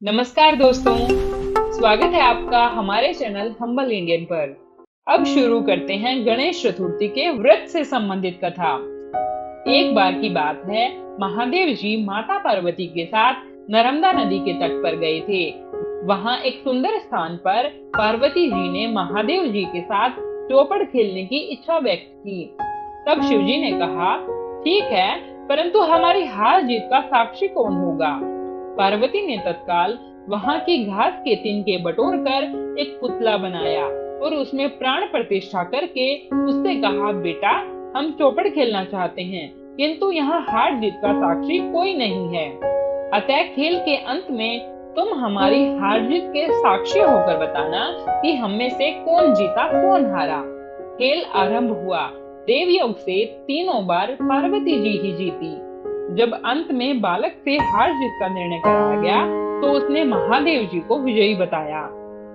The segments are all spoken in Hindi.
नमस्कार दोस्तों, स्वागत है आपका हमारे चैनल हम्बल इंडियन पर। अब शुरू करते हैं गणेश चतुर्थी के व्रत से संबंधित कथा। एक बार की बात है, महादेव जी माता पार्वती के साथ नर्मदा नदी के तट पर गए थे। वहां एक सुंदर स्थान पर पार्वती जी ने महादेव जी के साथ चौपड़ खेलने की इच्छा व्यक्त की। तब शिव जी ने कहा, ठीक है, परंतु हमारी हार जीत का साक्षी कौन होगा? पार्वती ने तत्काल वहां की घास के तिनके बटोर कर एक पुतला बनाया और उसमें प्राण प्रतिष्ठा करके उससे कहा, बेटा, हम चौपड़ खेलना चाहते हैं, किंतु यहाँ हार जीत का साक्षी कोई नहीं है। अतः खेल के अंत में तुम हमारी हार जीत के साक्षी होकर बताना कि हम में से कौन जीता कौन हारा। खेल आरंभ हुआ। देवयोग से तीनों बार पार्वती जी ही जीती। जब अंत में बालक से हार जीत का निर्णय कराया गया तो उसने महादेव जी को विजयी बताया।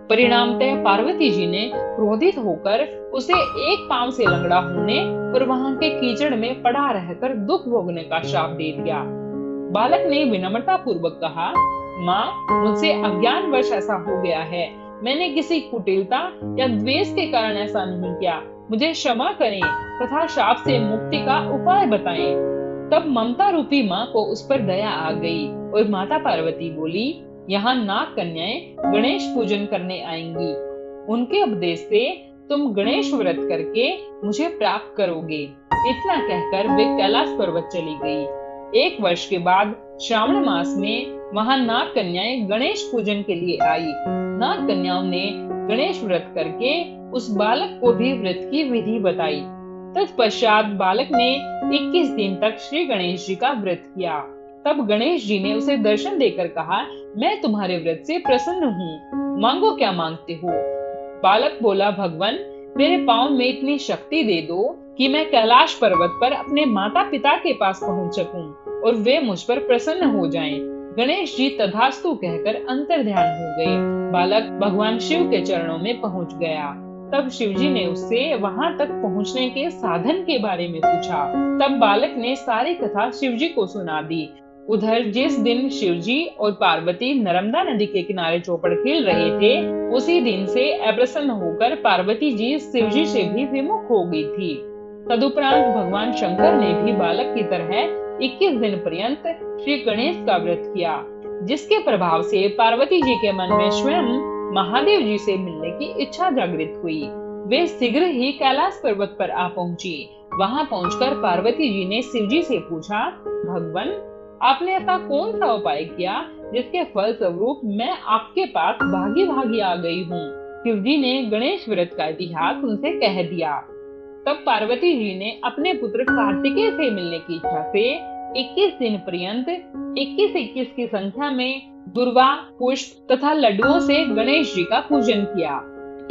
परिणामतः पार्वती जी ने क्रोधित होकर उसे एक पांव से लंगड़ा होने और वहां के कीचड़ में पड़ा रहकर दुख भोगने का श्राप दे दिया। बालक ने विनम्रता पूर्वक कहा, माँ, मुझसे अज्ञानवश ऐसा हो गया है। मैंने किसी कुटिलता या द्वेष के कारण ऐसा नहीं किया। मुझे क्षमा करें तथा श्राप से मुक्ति का उपाय बताएं। तब ममता रूपी माँ को उस पर दया आ गई और माता पार्वती बोली, यहाँ नाग कन्याएं गणेश पूजन करने आएंगी। उनके उपदेश से तुम गणेश व्रत करके मुझे प्राप्त करोगे। इतना कहकर वे कैलाश पर्वत चली गई। एक वर्ष के बाद श्रावण मास में वहां नाग कन्याएं गणेश पूजन के लिए आई। नाग कन्याओं ने गणेश व्रत करके उस बालक को भी व्रत की विधि बताई। तत्पश्चात बालक ने 21 दिन तक श्री गणेश जी का व्रत किया। तब गणेश जी ने उसे दर्शन देकर कहा, मैं तुम्हारे व्रत से प्रसन्न हूँ, मांगो क्या मांगते हो? बालक बोला, भगवान, मेरे पाँव में इतनी शक्ति दे दो कि मैं कैलाश पर्वत पर अपने माता पिता के पास पहुँच सकूं और वे मुझ पर प्रसन्न हो जाएं। गणेश जी तथास्तु कहकर अंतर्ध्यान हो गए। बालक भगवान शिव के चरणों में पहुँच गया। तब शिवजी ने उससे वहां तक पहुंचने के साधन के बारे में पूछा। तब बालक ने सारी कथा शिवजी को सुना दी। उधर जिस दिन शिवजी और पार्वती नर्मदा नदी के किनारे चौपड़ खेल रहे थे, उसी दिन से अप्रसन्न होकर पार्वती जी शिवजी से भी विमुख हो गई थी। तदुपरांत भगवान शंकर ने भी बालक की तरह 21 दिन पर्यंत श्री गणेश का व्रत किया, जिसके प्रभाव से पार्वती जी के मन में स्वयं महादेव जी से मिलने की इच्छा जागृत हुई। वे शीघ्र ही कैलाश पर्वत पर आ पहुंची। वहां पहुंचकर पार्वती जी ने शिव जी से पूछा, भगवान, आपने ऐसा कौन सा उपाय किया जिसके फल स्वरूप मैं आपके पास भागी भागी आ गई हूँ? शिव जी ने गणेश व्रत का इतिहास उनसे कह दिया। तब पार्वती जी ने अपने पुत्र कार्तिकेय से मिलने की इच्छा से 21 दिन पर्यंत 21-21 की संख्या में दुर्वा, पुष्प तथा लड्डुओं से गणेश जी का पूजन किया।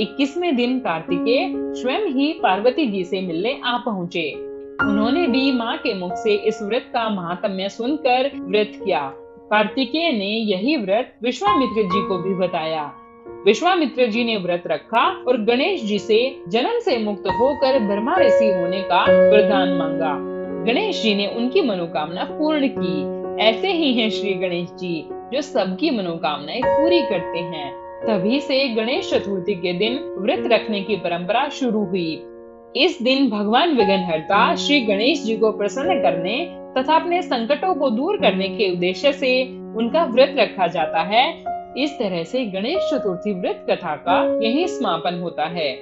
21वें दिन कार्तिकेय स्वयं ही पार्वती जी से मिलने आ पहुँचे। उन्होंने भी माँ के मुख से इस व्रत का महात्म्य सुनकर व्रत किया। कार्तिकेय ने यही व्रत विश्वामित्र जी को भी बताया। विश्वामित्र जी ने व्रत रखा और गणेश जी से जन्म से मुक्त होकर ब्रह्मा ऋषि होने का वरदान मांगा। गणेश जी ने उनकी मनोकामना पूर्ण की। ऐसे ही हैं श्री गणेश जी, जो सबकी मनोकामनाएं पूरी करते हैं। तभी से गणेश चतुर्थी के दिन व्रत रखने की परंपरा शुरू हुई। इस दिन भगवान विघ्नहर्ता श्री गणेश जी को प्रसन्न करने तथा अपने संकटों को दूर करने के उद्देश्य से उनका व्रत रखा जाता है। इस तरह से गणेश चतुर्थी व्रत कथा का यही समापन होता है।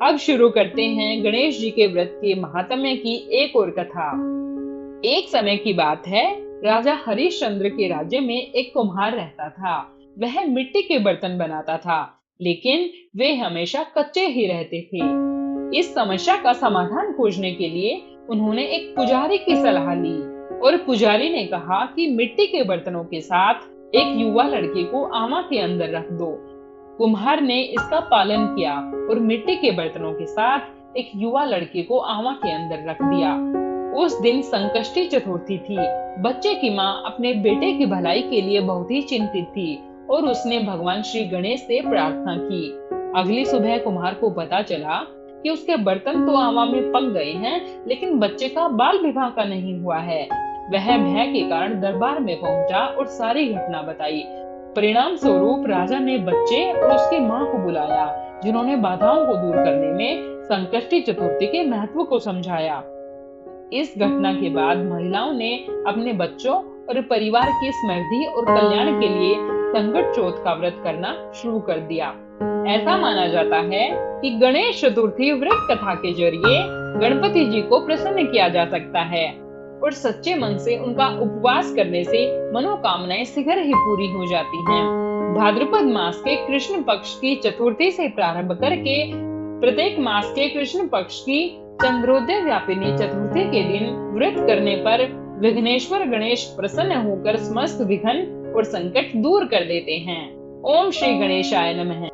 अब शुरू करते हैं गणेश जी के व्रत के महात्म्य की एक और कथा। एक समय की बात है, राजा हरिश्चंद्र के राज्य में एक कुम्हार रहता था। वह मिट्टी के बर्तन बनाता था, लेकिन वे हमेशा कच्चे ही रहते थे। इस समस्या का समाधान खोजने के लिए उन्होंने एक पुजारी की सलाह ली और पुजारी ने कहा कि मिट्टी के बर्तनों के साथ एक युवा लड़के को आमा के अंदर रख दो। कुम्हार ने इसका पालन किया और मिट्टी के बर्तनों के साथ एक युवा लड़के को आमा के अंदर रख दिया। उस दिन संकष्टी चतुर्थी थी। बच्चे की माँ अपने बेटे की भलाई के लिए बहुत ही चिंतित थी और उसने भगवान श्री गणेश से प्रार्थना की। अगली सुबह कुम्हार को पता चला कि उसके बर्तन तो आमा में पक गए हैं, लेकिन बच्चे का बाल विवाह का नहीं हुआ है। वह भय के कारण दरबार में पहुंचा और सारी घटना बताई। परिणाम स्वरूप राजा ने बच्चे और उसकी मां को बुलाया, जिन्होंने बाधाओं को दूर करने में संकष्टी चतुर्थी के महत्व को समझाया। इस घटना के बाद महिलाओं ने अपने बच्चों और परिवार की समृद्धि और कल्याण के लिए संकट चौथ का व्रत करना शुरू कर दिया। ऐसा माना जाता है कि गणेश चतुर्थी व्रत कथा के जरिए गणपति जी को प्रसन्न किया जा सकता है और सच्चे मन से उनका उपवास करने से मनोकामनाएं शीघ्र ही पूरी हो जाती हैं। भाद्रपद मास के कृष्ण पक्ष की चतुर्थी से प्रारंभ करके प्रत्येक मास के कृष्ण पक्ष की चंद्रोदय व्यापिनी चतुर्थी के दिन व्रत करने पर विघ्नेश्वर गणेश प्रसन्न होकर समस्त विघ्न और संकट दूर कर देते हैं। ओम श्री गणेशाय नमः।